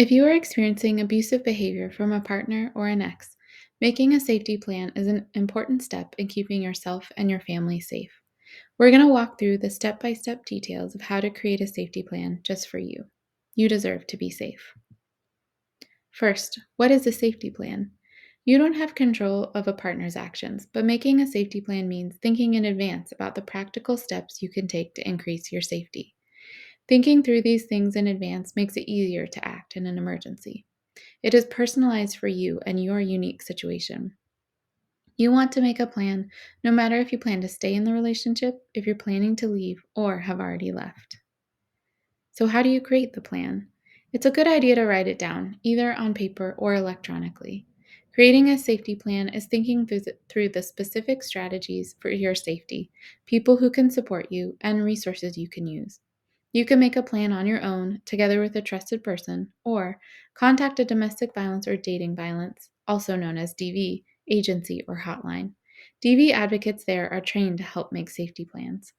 If you are experiencing abusive behavior from a partner or an ex, making a safety plan is an important step in keeping yourself and your family safe. We're going to walk through the step by step details of how to create a safety plan just for you. You deserve to be safe. First, what is a safety plan? You don't have control of a partner's actions, but making a safety plan means thinking in advance about the practical steps you can take to increase your safety. Thinking through these things in advance makes it easier to act in an emergency. It is personalized for you and your unique situation. You want to make a plan no matter if you plan to stay in the relationship, if you're planning to leave, or have already left. So, how do you create the plan? It's a good idea to write it down, either on paper or electronically. Creating a safety plan is thinking through the specific strategies for your safety, people who can support you, and resources you can use. You can make a plan on your own, together with a trusted person, or contact a domestic violence or dating violence, also known as DV, agency or hotline. DV advocates there are trained to help make safety plans.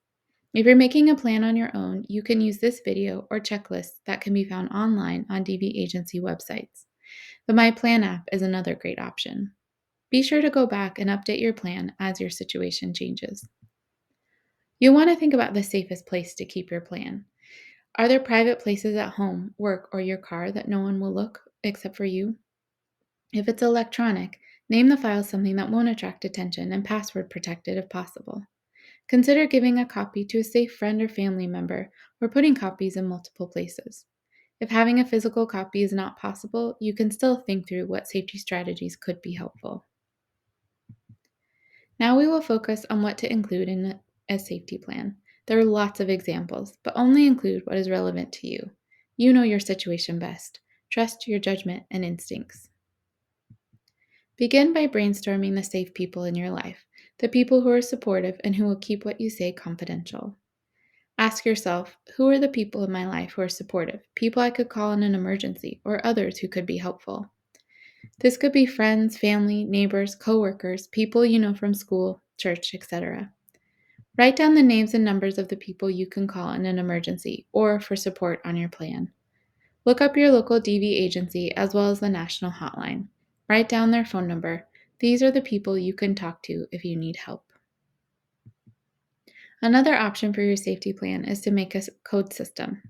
If you're making a plan on your own, you can use this video or checklist that can be found online on DV agency websites. The My Plan app is another great option. Be sure to go back and update your plan as your situation changes. You'll want to think about the safest place to keep your plan. Are there private places at home, work, or your car that no one will look except for you? If it's electronic, name the file something that won't attract attention and password protect it if possible. Consider giving a copy to a safe friend or family member, or putting copies in multiple places. If having a physical copy is not possible, you can still think through what safety strategies could be helpful. Now we will focus on what to include in a safety plan. There are lots of examples, but only include what is relevant to you. You know your situation best. Trust your judgment and instincts. Begin by brainstorming the safe people in your life, the people who are supportive and who will keep what you say confidential. Ask yourself, who are the people in my life who are supportive, people I could call in an emergency, or others who could be helpful? This could be friends, family, neighbors, coworkers, people you know from school, church, etc. Write down the names and numbers of the people you can call in an emergency or for support on your plan. Look up your local DV agency as well as the national hotline. Write down their phone number. These are the people you can talk to if you need help. Another option for your safety plan is to make a code system.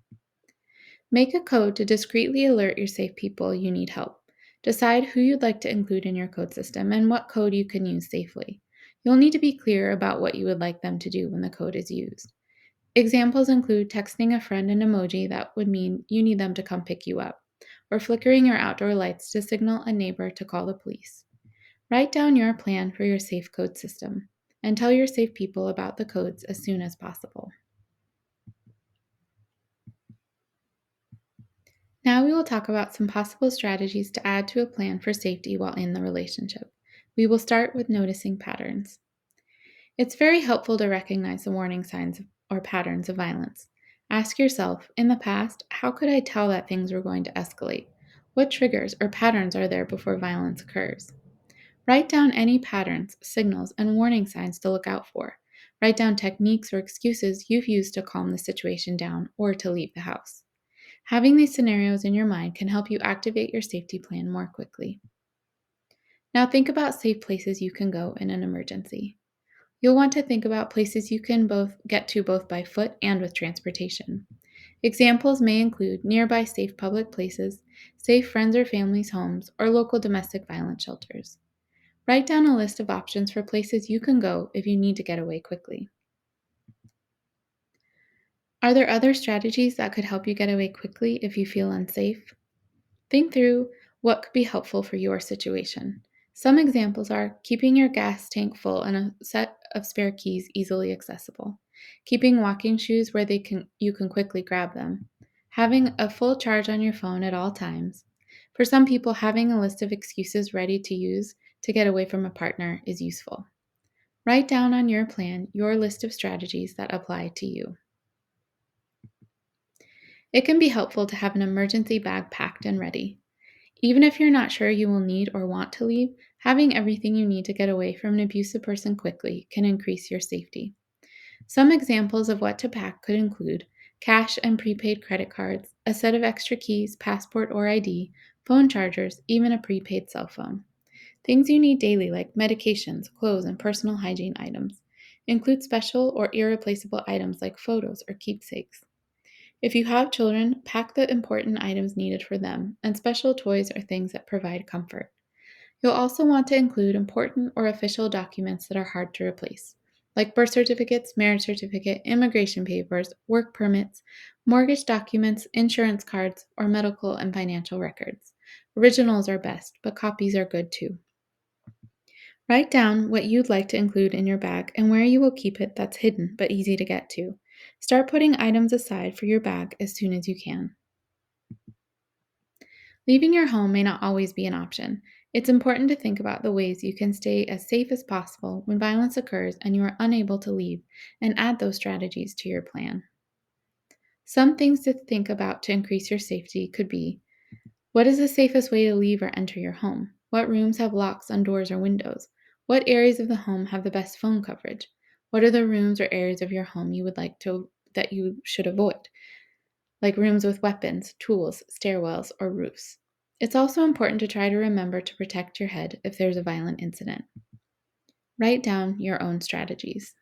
Make a code to discreetly alert your safe people you need help. Decide who you'd like to include in your code system and what code you can use safely. You'll need to be clear about what you would like them to do when the code is used. Examples include texting a friend an emoji that would mean you need them to come pick you up, or flickering your outdoor lights to signal a neighbor to call the police. Write down your plan for your safe code system and tell your safe people about the codes as soon as possible. Now we will talk about some possible strategies to add to a plan for safety while in the relationship. We will start with noticing patterns. It's very helpful to recognize the warning signs or patterns of violence. Ask yourself, in the past, how could I tell that things were going to escalate? What triggers or patterns are there before violence occurs? Write down any patterns, signals, and warning signs to look out for. Write down techniques or excuses you've used to calm the situation down or to leave the house. Having these scenarios in your mind can help you activate your safety plan more quickly. Now think about safe places you can go in an emergency. You'll want to think about places you can get to both by foot and with transportation. Examples may include nearby safe public places, safe friends or family's homes, or local domestic violence shelters. Write down a list of options for places you can go if you need to get away quickly. Are there other strategies that could help you get away quickly if you feel unsafe? Think through what could be helpful for your situation. Some examples are keeping your gas tank full and a set of spare keys easily accessible, keeping walking shoes where you can quickly grab them, having a full charge on your phone at all times. For some people, having a list of excuses ready to use to get away from a partner is useful. Write down on your plan your list of strategies that apply to you. It can be helpful to have an emergency bag packed and ready. Even if you're not sure you will need or want to leave, having everything you need to get away from an abusive person quickly can increase your safety. Some examples of what to pack could include cash and prepaid credit cards, a set of extra keys, passport or ID, phone chargers, even a prepaid cell phone. Things you need daily, like medications, clothes, and personal hygiene items. Include special or irreplaceable items like photos or keepsakes. If you have children, pack the important items needed for them, and special toys or things that provide comfort. You'll also want to include important or official documents that are hard to replace, like birth certificates, marriage certificate, immigration papers, work permits, mortgage documents, insurance cards, or medical and financial records. Originals are best, but copies are good too. Write down what you'd like to include in your bag and where you will keep it that's hidden but easy to get to. Start putting items aside for your bag as soon as you can. Leaving your home may not always be an option. It's important to think about the ways you can stay as safe as possible when violence occurs and you are unable to leave, and add those strategies to your plan. Some things to think about to increase your safety could be: what is the safest way to leave or enter your home? What rooms have locks on doors or windows? What areas of the home have the best phone coverage? What are the rooms or areas of your home you would like to that you should avoid, like rooms with weapons, tools, stairwells, or roofs? It's also important to try to remember to protect your head if there's a violent incident. Write down your own strategies.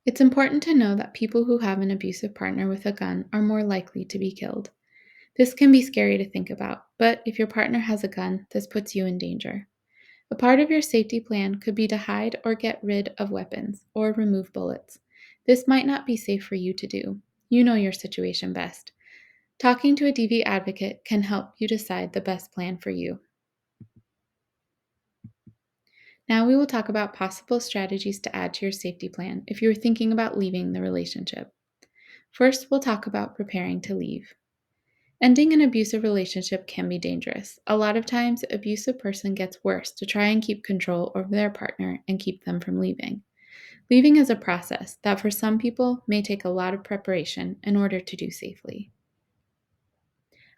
It's important to know that people who have an abusive partner with a gun are more likely to be killed. This can be scary to think about, but if your partner has a gun, this puts you in danger. A part of your safety plan could be to hide or get rid of weapons or remove bullets. This might not be safe for you to do. You know your situation best. Talking to a DV advocate can help you decide the best plan for you. Now we will talk about possible strategies to add to your safety plan if you're thinking about leaving the relationship. First, we'll talk about preparing to leave. Ending an abusive relationship can be dangerous. A lot of times, the abusive person gets worse to try and keep control over their partner and keep them from leaving. Leaving is a process that for some people may take a lot of preparation in order to do safely.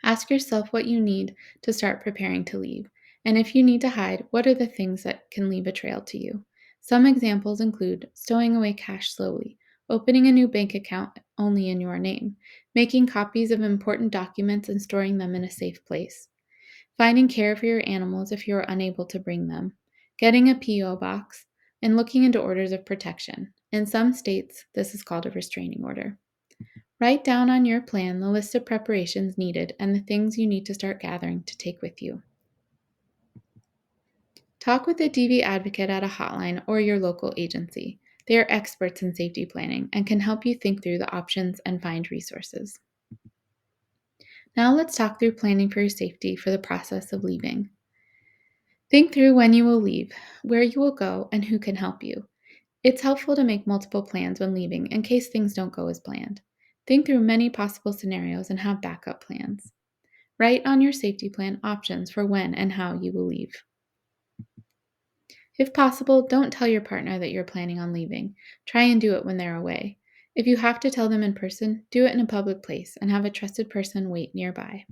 Ask yourself what you need to start preparing to leave, and if you need to hide, what are the things that can leave a trail to you? Some examples include stowing away cash slowly, opening a new bank account only in your name, making copies of important documents and storing them in a safe place, finding care for your animals if you are unable to bring them, getting a P.O. box, and looking into orders of protection. In some states, this is called a restraining order. Write down on your plan the list of preparations needed and the things you need to start gathering to take with you. Talk with a DV advocate at a hotline or your local agency. They are experts in safety planning and can help you think through the options and find resources. Now let's talk through planning for your safety for the process of leaving. Think through when you will leave, where you will go, and who can help you. It's helpful to make multiple plans when leaving in case things don't go as planned. Think through many possible scenarios and have backup plans. Write on your safety plan options for when and how you will leave. If possible, don't tell your partner that you're planning on leaving. Try and do it when they're away. If you have to tell them in person, do it in a public place and have a trusted person wait nearby.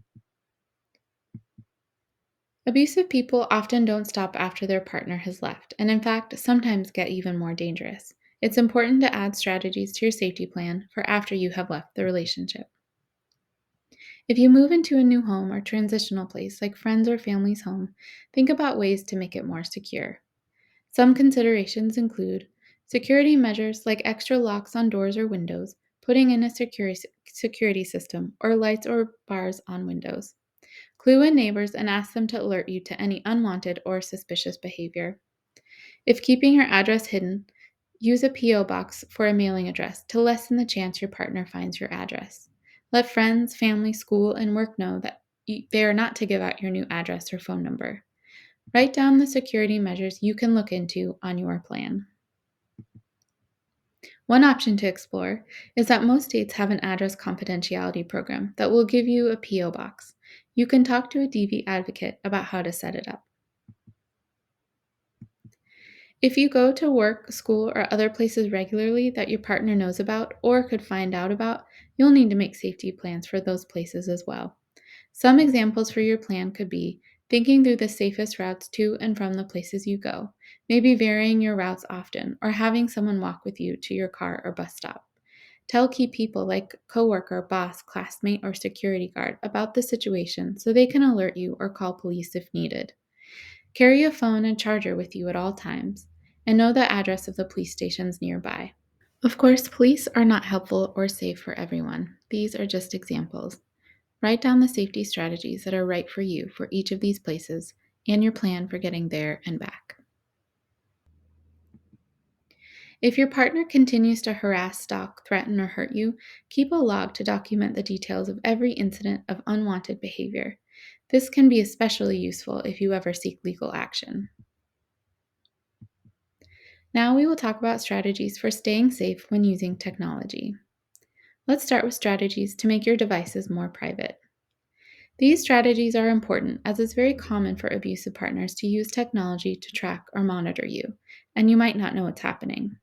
Abusive people often don't stop after their partner has left, and in fact, sometimes get even more dangerous. It's important to add strategies to your safety plan for after you have left the relationship. If you move into a new home or transitional place like friends or family's home, think about ways to make it more secure. Some considerations include security measures like extra locks on doors or windows, putting in a security system, or lights or bars on windows. Clue in neighbors and ask them to alert you to any unwanted or suspicious behavior. If keeping your address hidden, use a P.O. box for a mailing address to lessen the chance your partner finds your address. Let friends, family, school, and work know that they are not to give out your new address or phone number. Write down the security measures you can look into on your plan. One option to explore is that most states have an address confidentiality program that will give you a P.O. box. You can talk to a DV advocate about how to set it up. If you go to work, school, or other places regularly that your partner knows about or could find out about, you'll need to make safety plans for those places as well. Some examples for your plan could be thinking through the safest routes to and from the places you go, maybe varying your routes often, or having someone walk with you to your car or bus stop. Tell key people like coworker, boss, classmate, or security guard about the situation so they can alert you or call police if needed. Carry a phone and charger with you at all times, and know the address of the police stations nearby. Of course, police are not helpful or safe for everyone. These are just examples. Write down the safety strategies that are right for you for each of these places and your plan for getting there and back. If your partner continues to harass, stalk, threaten, or hurt you, keep a log to document the details of every incident of unwanted behavior. This can be especially useful if you ever seek legal action. Now we will talk about strategies for staying safe when using technology. Let's start with strategies to make your devices more private. These strategies are important as it's very common for abusive partners to use technology to track or monitor you, and you might not know what's happening.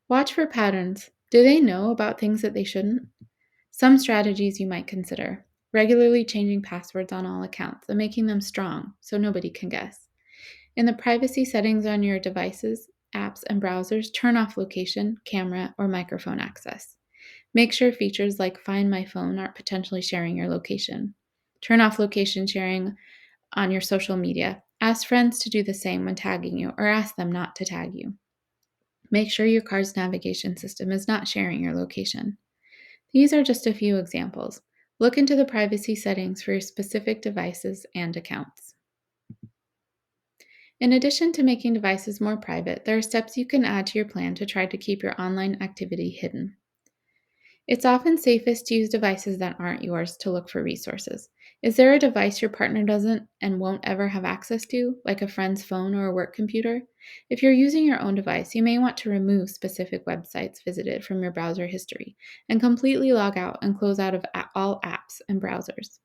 Watch for patterns. Do they know about things that they shouldn't? Some strategies you might consider: regularly changing passwords on all accounts and making them strong so nobody can guess. In the privacy settings on your devices, apps, and browsers, turn off location, camera, or microphone access. Make sure features like Find My Phone aren't potentially sharing your location. Turn off location sharing on your social media. Ask friends to do the same when tagging you, or ask them not to tag you. Make sure your car's navigation system is not sharing your location. These are just a few examples. Look into the privacy settings for your specific devices and accounts. In addition to making devices more private, there are steps you can add to your plan to try to keep your online activity hidden. It's often safest to use devices that aren't yours to look for resources. Is there a device your partner doesn't and won't ever have access to, like a friend's phone or a work computer? If you're using your own device, you may want to remove specific websites visited from your browser history and completely log out and close out of all apps and browsers.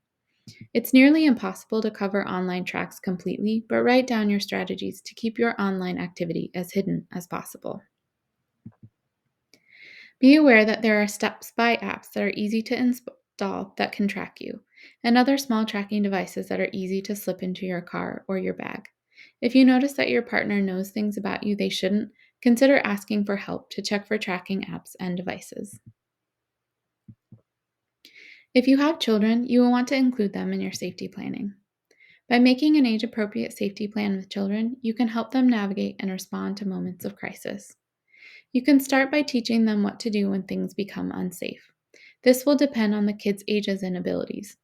It's nearly impossible to cover online tracks completely, but write down your strategies to keep your online activity as hidden as possible. Be aware that there are spy apps that are easy to install that can track you, and other small tracking devices that are easy to slip into your car or your bag. If you notice that your partner knows things about you they shouldn't, consider asking for help to check for tracking apps and devices. If you have children, you will want to include them in your safety planning. By making an age-appropriate safety plan with children, you can help them navigate and respond to moments of crisis. You can start by teaching them what to do when things become unsafe. This will depend on the kids' ages and abilities.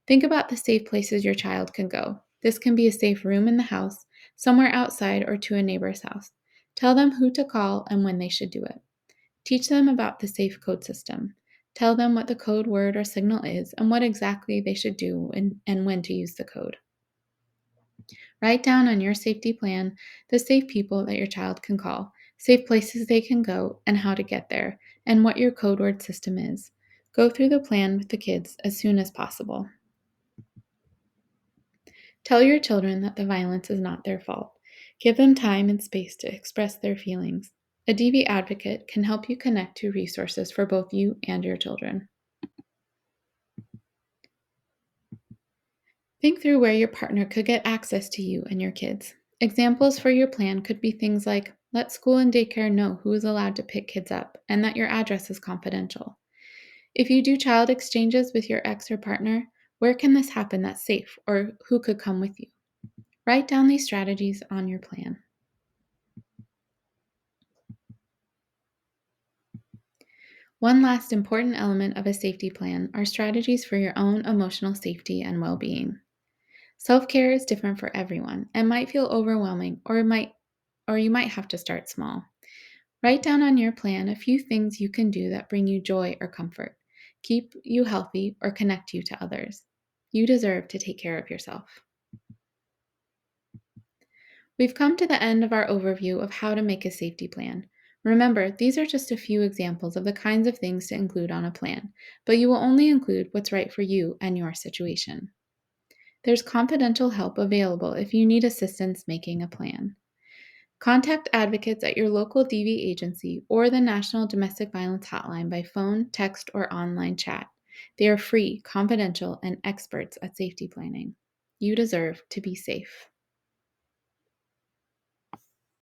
Think about the safe places your child can go. This can be a safe room in the house, somewhere outside, or to a neighbor's house. Tell them who to call and when they should do it. Teach them about the safe code system. Tell them what the code word or signal is and what exactly they should do and when to use the code. Write down on your safety plan the safe people that your child can call, safe places they can go, and how to get there, and what your code word system is. Go through the plan with the kids as soon as possible. Tell your children that the violence is not their fault. Give them time and space to express their feelings. A DV advocate can help you connect to resources for both you and your children. Think through where your partner could get access to you and your kids. Examples for your plan could be things like let school and daycare know who is allowed to pick kids up and that your address is confidential. If you do child exchanges with your ex or partner, where can this happen that's safe or who could come with you? Write down these strategies on your plan. One last important element of a safety plan are strategies for your own emotional safety and well-being. Self-care is different for everyone and might feel overwhelming or you might have to start small. Write down on your plan a few things you can do that bring you joy or comfort, keep you healthy, or connect you to others. You deserve to take care of yourself. We've come to the end of our overview of how to make a safety plan. Remember, these are just a few examples of the kinds of things to include on a plan, but you will only include what's right for you and your situation. There's confidential help available if you need assistance making a plan. Contact advocates at your local DV agency or the National Domestic Violence Hotline by phone, text, or online chat. They are free, confidential, and experts at safety planning. You deserve to be safe.